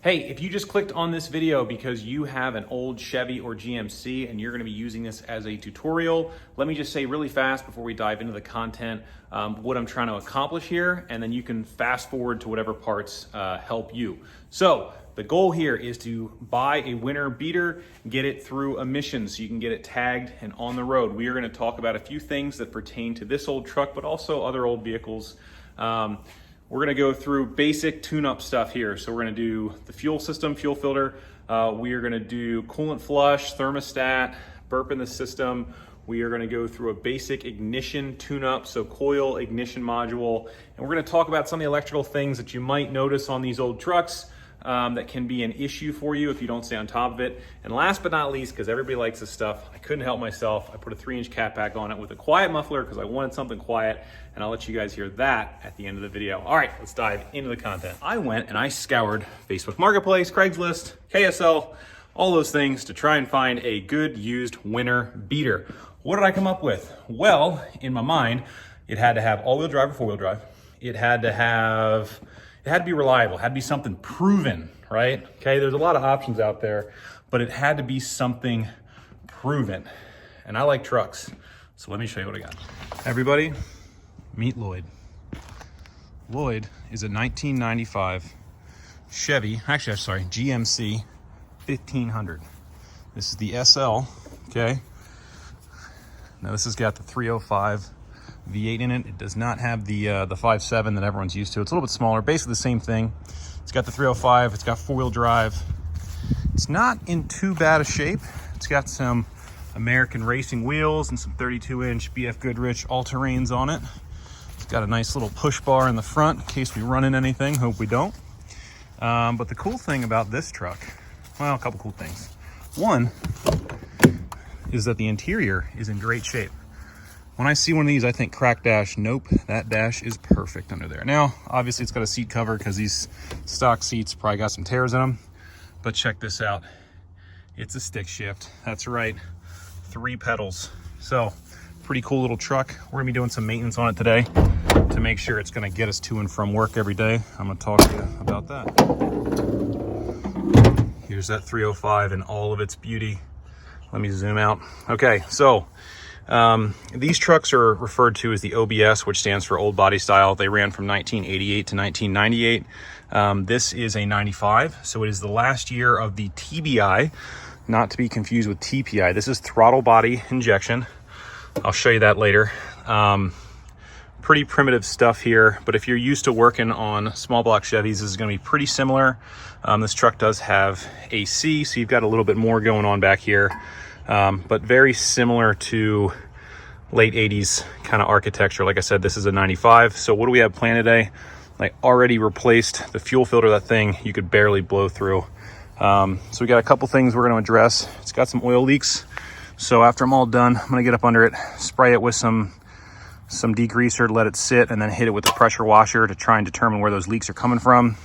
Hey, if you just clicked on this video because you have an old Chevy or GMC and you're gonna be using this as a tutorial, let me just say really fast before we dive into the content what I'm trying to accomplish here, and then you can fast forward to whatever parts help you. So the goal here is to buy a winter beater, get it through emissions so you can get it tagged and on the road. We are gonna talk about a few things that pertain to this old truck, but also other old vehicles. We're gonna go through basic tune-up stuff here. So we're gonna do the fuel system, fuel filter. We are gonna do coolant flush, thermostat, burp in the system. We are gonna go through a basic ignition tune-up, so coil, ignition module. And we're gonna talk about some of the electrical things that you might notice on these old trucks that can be an issue for you if you don't stay on top of it. And last but not least, because everybody likes this stuff, I couldn't help myself. I put a 3-inch cat pack on it with a quiet muffler because I wanted something quiet, and I'll let you guys hear that at the end of the video. All right, let's dive into the content. I went and I scoured Facebook Marketplace, Craigslist, KSL, all those things to try and find a good used winter beater. What did I come up with? Well, in my mind, it had to have all-wheel drive or four-wheel drive. It had to be reliable, it had to be something proven, right? Okay, there's a lot of options out there, but it had to be something proven. And I like trucks, so let me show you what I got. Everybody, meet Lloyd. Lloyd is a 1995 Chevy, GMC 1500. This is the SL, okay? Now this has got the 305 V8 in it. It does not have the 5.7 that everyone's used to. It's a little bit smaller, basically the same thing. It's got the 305, it's got four-wheel drive. It's not in too bad a shape. It's got some American racing wheels and some 32-inch BF Goodrich all-terrains on it. It's got a nice little push bar in the front in case we run into anything, hope we don't. But the cool thing about this truck, well, a couple cool things. One is that the interior is in great shape. When I see one of these, I think crack dash. Nope, that dash is perfect under there. Now, obviously it's got a seat cover because these stock seats probably got some tears in them. But check this out. It's a stick shift. That's right, 3 pedals. So, pretty cool little truck. We're gonna be doing some maintenance on it today to make sure it's gonna get us to and from work every day. I'm gonna talk to you about that. Here's that 305 in all of its beauty. Let me zoom out. Okay, so, these trucks are referred to as the OBS, which stands for old body style. They ran from 1988 to 1998. This is a 95, so it is the last year of the TBI, not to be confused with TPI. This is throttle body injection. I'll show you that later. Pretty primitive stuff here, but if you're used to working on small block Chevys, this is gonna be pretty similar. This truck does have AC, so you've got a little bit more going on back here. But very similar to late 80s kind of architecture. Like I said, this is a 95. So what do we have planned today? I already replaced the fuel filter. That thing you could barely blow through. So we got a couple things we're going to address. It's got some oil leaks. So after I'm all done, I'm going to get up under it, spray it with some degreaser to let it sit, and then hit it with a pressure washer to try and determine where those leaks are coming from.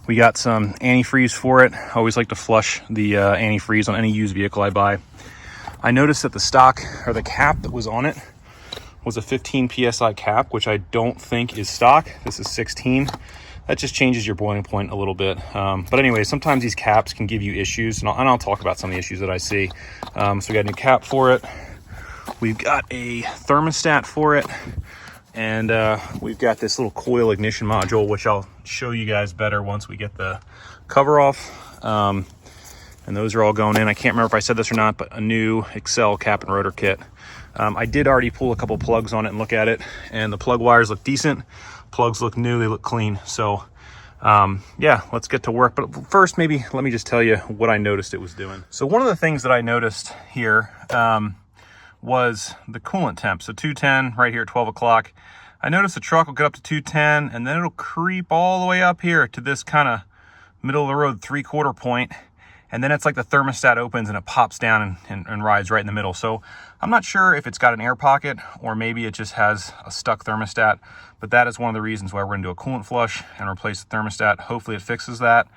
We got some antifreeze for it. I always like to flush the antifreeze on any used vehicle I buy. I noticed that the stock, or the cap that was on it, was a 15 PSI cap, which I don't think is stock. This is 16. That just changes your boiling point a little bit. But anyway, sometimes these caps can give you issues, and I'll talk about some of the issues that I see. So we got a new cap for it. We've got a thermostat for it. And we've got this little coil ignition module, which I'll show you guys better once we get the cover off. And those are all going in. I can't remember if I said this or not, but a new Excel cap and rotor kit. I did already pull a couple plugs on it and look at it, and the plug wires look decent. Plugs look new, they look clean. So yeah, let's get to work. But first, maybe let me just tell you what I noticed it was doing. So one of the things that I noticed here, was the coolant temp. So 210 right here at 12 o'clock. I noticed the truck will get up to 210 and then it'll creep all the way up here to this kind of middle of the road 3/4 point. And then it's like the thermostat opens and it pops down and rides right in the middle. So I'm not sure if it's got an air pocket or maybe it just has a stuck thermostat, but that is one of the reasons why we're gonna do a coolant flush and replace the thermostat. Hopefully it fixes that.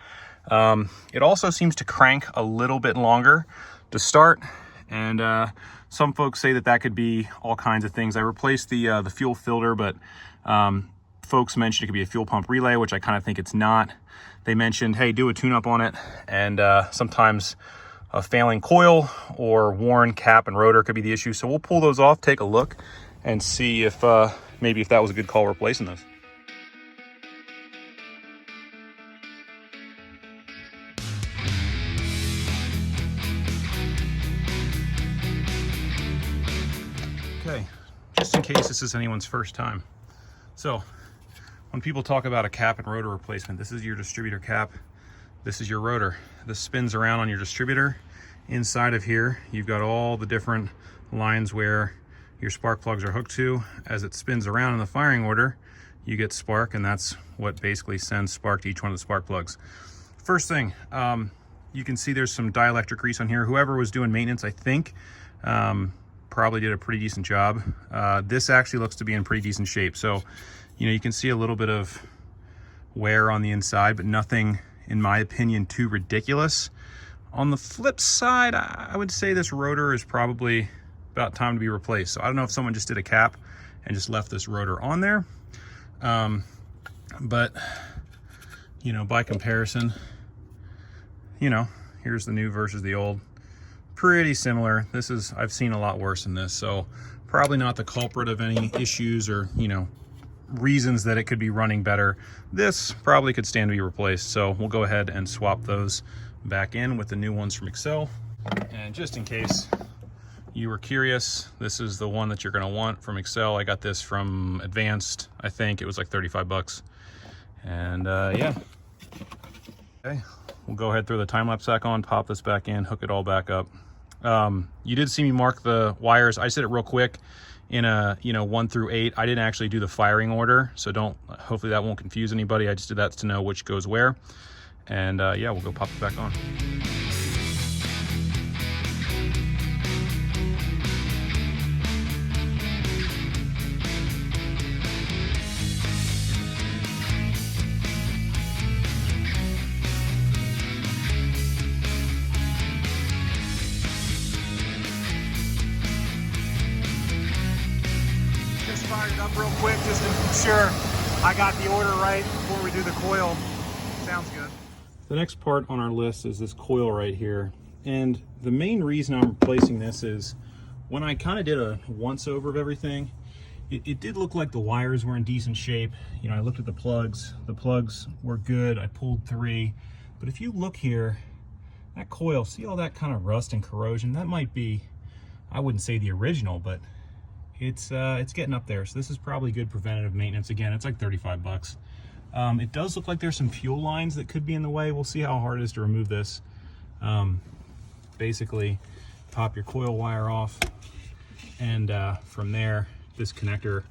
It also seems to crank a little bit longer to start, and some folks say that that could be all kinds of things. I replaced the fuel filter, but folks mentioned it could be a fuel pump relay, which I kind of think it's not. they mentioned, hey, do a tune-up on it. And sometimes a failing coil or worn cap and rotor could be the issue. So we'll pull those off, take a look, and see if maybe if that was a good call replacing those. Okay, just in case this is anyone's first time. So when people talk about a cap and rotor replacement, this is your distributor cap, this is your rotor. This spins around on your distributor. Inside of here, you've got all the different lines where your spark plugs are hooked to. As it spins around in the firing order, you get spark, and that's what basically sends spark to each one of the spark plugs. First thing, you can see there's some dielectric grease on here. Whoever was doing maintenance, I think, probably did a pretty decent job. This actually looks to be in pretty decent shape. So, you know, you can see a little bit of wear on the inside, but nothing, in my opinion, too ridiculous. On the flip side, I would say this rotor is probably about time to be replaced. So I don't know if someone just did a cap and just left this rotor on there. But, you know, by comparison, you know, here's the new versus the old. Pretty similar. This is, I've seen a lot worse than this. So probably not the culprit of any issues or, you know, reasons that it could be running better. This probably could stand to be replaced. So we'll go ahead and swap those back in with the new ones from Excel. And just in case you were curious, this is the one that you're going to want from Excel. I got this from Advanced. I think it was like 35 bucks. And yeah. Okay, we'll go ahead, throw the time-lapse back on, pop this back in, hook it all back up. You did see me mark the wires. I just did it real quick in a, you know, 1 through 8. I didn't actually do the firing order, so hopefully that won't confuse anybody. I just did that to know which goes where. And yeah, we'll go pop it back on. Just fired it up real quick just to ensure I got the order right before we do the coil. Sounds good. The next part on our list is this coil right here. And the main reason I'm replacing this is when I kind of did a once over of everything, it did look like the wires were in decent shape. You know, I looked at the plugs were good. I pulled 3. But if you look here, that coil, see all that kind of rust and corrosion? That might be, I wouldn't say the original, but it's getting up there. So this is probably good preventative maintenance. Again, it's like 35 bucks. It does look like there's some fuel lines that could be in the way. We'll see how hard it is to remove this. Basically, pop your coil wire off, and from there, this connector,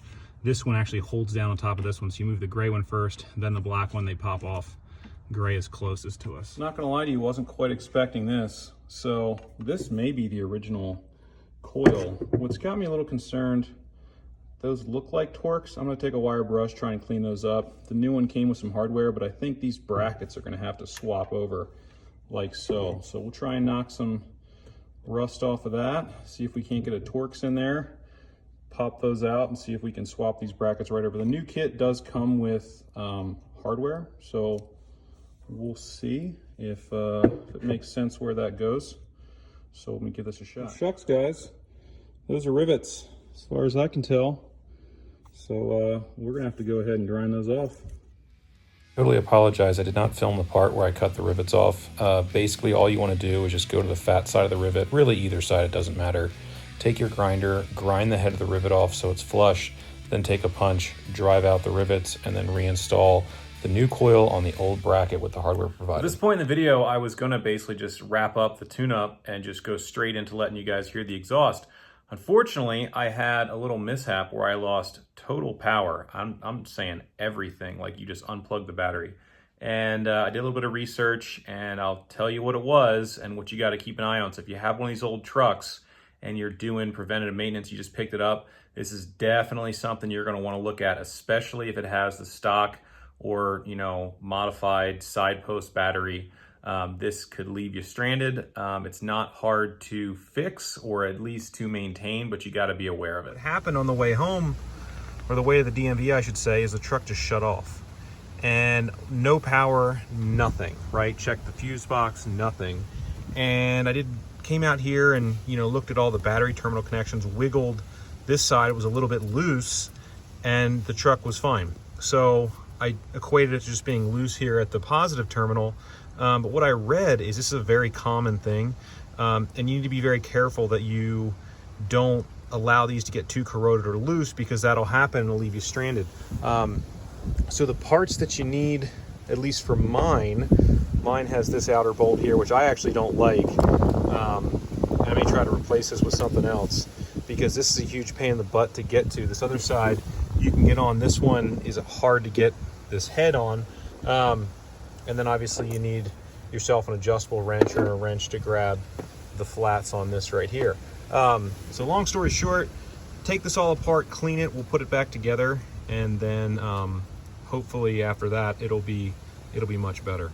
this one actually holds down on top of this one. So you move the gray one first, then the black one, they pop off. Gray is closest to us. Not gonna lie to you, wasn't quite expecting this. So this may be the original coil. What's got me a little concerned, those look like Torx. I'm gonna take a wire brush, try and clean those up. The new one came with some hardware, but I think these brackets are gonna have to swap over like so. So we'll try and knock some rust off of that, see if we can't get a Torx in there, pop those out and see if we can swap these brackets right over. The new kit does come with hardware, so we'll see if it makes sense where that goes. So let me give this a shot. Shucks, guys, those are rivets as far as I can tell. So we're gonna have to go ahead and grind those off. Totally apologize, I did not film the part where I cut the rivets off. Basically all you want to do is just go to the fat side of the rivet, really either side, it doesn't matter. Take your grinder, grind the head of the rivet off so it's flush, then take a punch, drive out the rivets, and then reinstall the new coil on the old bracket with the hardware provided. At this point in the video, I was gonna basically just wrap up the tune-up and just go straight into letting you guys hear the exhaust. Unfortunately, I had a little mishap where I lost total power. I'm saying everything, like you just unplug the battery. And I did a little bit of research, and I'll tell you what it was and what you got to keep an eye on. So if you have one of these old trucks and you're doing preventative maintenance, you just picked it up, this is definitely something you're going to want to look at, especially if it has the stock or, you know, modified side post battery. This could leave you stranded. It's not hard to fix or at least to maintain, but you got to be aware of it. What happened on the way home, or the way to the DMV, I should say, is the truck just shut off. and no power, nothing, right? Checked the fuse box, nothing. And I came out here and, you know, looked at all the battery terminal connections, wiggled this side, it was a little bit loose, and the truck was fine. So I equated it to just being loose here at the positive terminal. But what I read is this is a very common thing, and you need to be very careful that you don't allow these to get too corroded or loose, because that'll happen and it'll leave you stranded. So the parts that you need, at least for mine has this outer bolt here, which I actually don't like. I may try to replace this with something else, because this is a huge pain in the butt to get to. This other side you can get on. This one is hard to get this head on. And then obviously you need yourself an adjustable wrench or a wrench to grab the flats on this right here. So long story short, take this all apart, clean it, we'll put it back together, and then hopefully after that it'll be much better.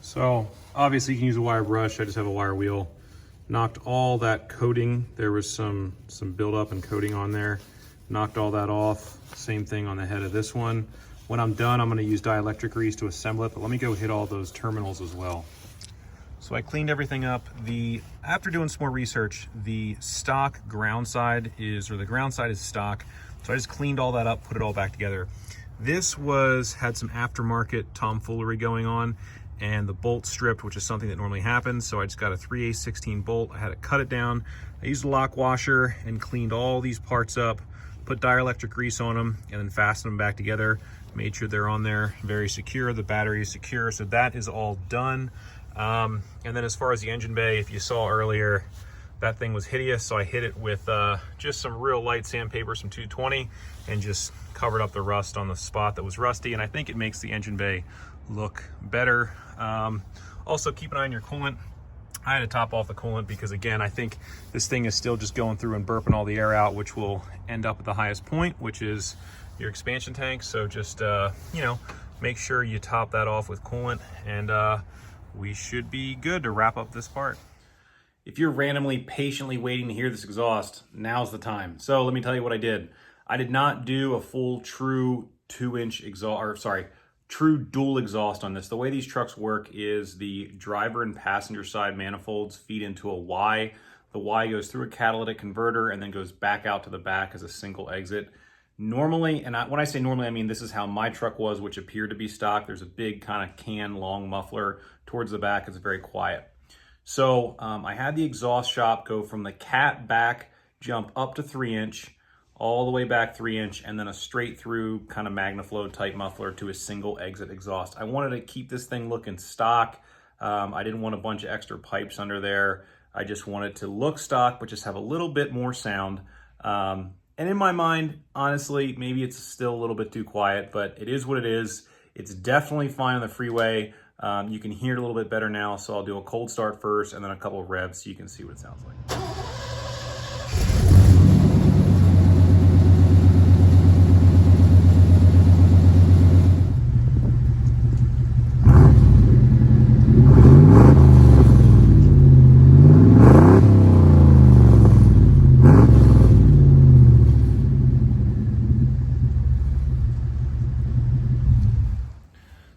So obviously you can use a wire brush. I just have a wire wheel. Knocked all that coating. There was some buildup and coating on there. Knocked all that off. Same thing on the head of this one. When I'm done, I'm going to use dielectric grease to assemble it, but let me go hit all those terminals as well. So I cleaned everything up. After doing some more research, the stock ground side is stock. So I just cleaned all that up, put it all back together. This had some aftermarket tomfoolery going on, and the bolt stripped, which is something that normally happens. So I just got a 3/8/16 bolt. I had to cut it down. I used a lock washer and cleaned all these parts up, put dielectric grease on them, and then fastened them back together. Made sure they're on there very secure. The battery is secure, so that is all done. And then as far as the engine bay, if you saw earlier, that thing was hideous, so I hit it with just some real light sandpaper, some 220, and just covered up the rust on the spot that was rusty, and I think it makes the engine bay look better. Also, keep an eye on your coolant. I had to top off the coolant because, again, I think this thing is still just going through and burping all the air out, which will end up at the highest point, which is your expansion tank. So just, you know, make sure you top that off with coolant, and we should be good to wrap up this part. If you're randomly patiently waiting to hear this exhaust, now's the time. So let me tell you what I did. I did not do a full true 2-inch exhaust, or sorry, true dual exhaust on this. The way these trucks work is the driver and passenger side manifolds feed into a Y. The Y goes through a catalytic converter and then goes back out to the back as a single exit. Normally, and when I say normally, I mean this is how my truck was, which appeared to be stock. There's a big kind of long muffler towards the back. It's very quiet. So I had the exhaust shop go from the cat back, jump up to 3-inch, all the way back 3-inch, and then a straight through kind of Magnaflow type muffler to a single exit exhaust. I wanted to keep this thing looking stock. I didn't want a bunch of extra pipes under there. I just wanted to look stock, but just have a little bit more sound. And in my mind, honestly, maybe it's still a little bit too quiet, but it is what it is. It's definitely fine on the freeway. You can hear it a little bit better now, so I'll do a cold start first and then a couple of revs so you can see what it sounds like.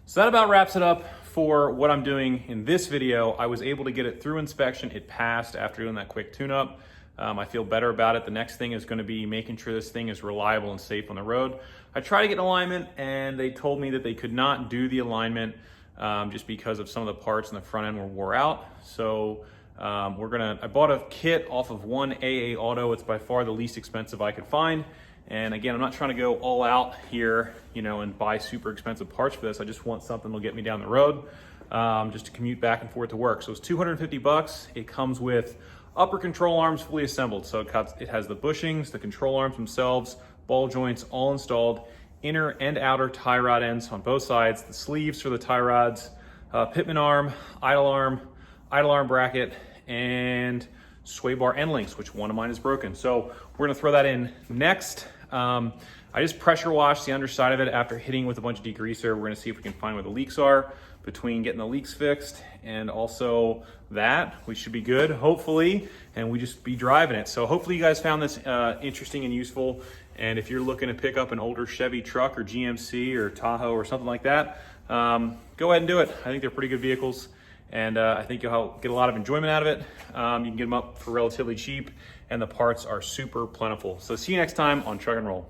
So that about wraps it up for what I'm doing in this video. I was able to get it through inspection. It passed after doing that quick tune-up. I feel better about it. The next thing is going to be making sure this thing is reliable and safe on the road. I tried to get an alignment, and they told me that they could not do the alignment just because of some of the parts in the front end were wore out. So I bought a kit off of one AA Auto. It's by far the least expensive I could find. And again, I'm not trying to go all out here, you know, and buy super expensive parts for this. I just want something that'll get me down the road, just to commute back and forth to work. So it's $250. It comes with upper control arms fully assembled. So it has the bushings, the control arms themselves, ball joints all installed, inner and outer tie rod ends on both sides, the sleeves for the tie rods, pitman arm, idle arm bracket, and sway bar end links, which one of mine is broken. So we're gonna throw that in next. I just pressure washed the underside of it after hitting with a bunch of degreaser. We're gonna see if we can find where the leaks are. Between getting the leaks fixed and also that, we should be good, hopefully, and we just be driving it. So hopefully you guys found this interesting and useful, And if you're looking to pick up an older Chevy truck or GMC or Tahoe or something like that, go ahead and do it. I think they're pretty good vehicles, and I think you'll get a lot of enjoyment out of it. You can get them up for relatively cheap, and the parts are super plentiful. So see you next time on Truck and Roll.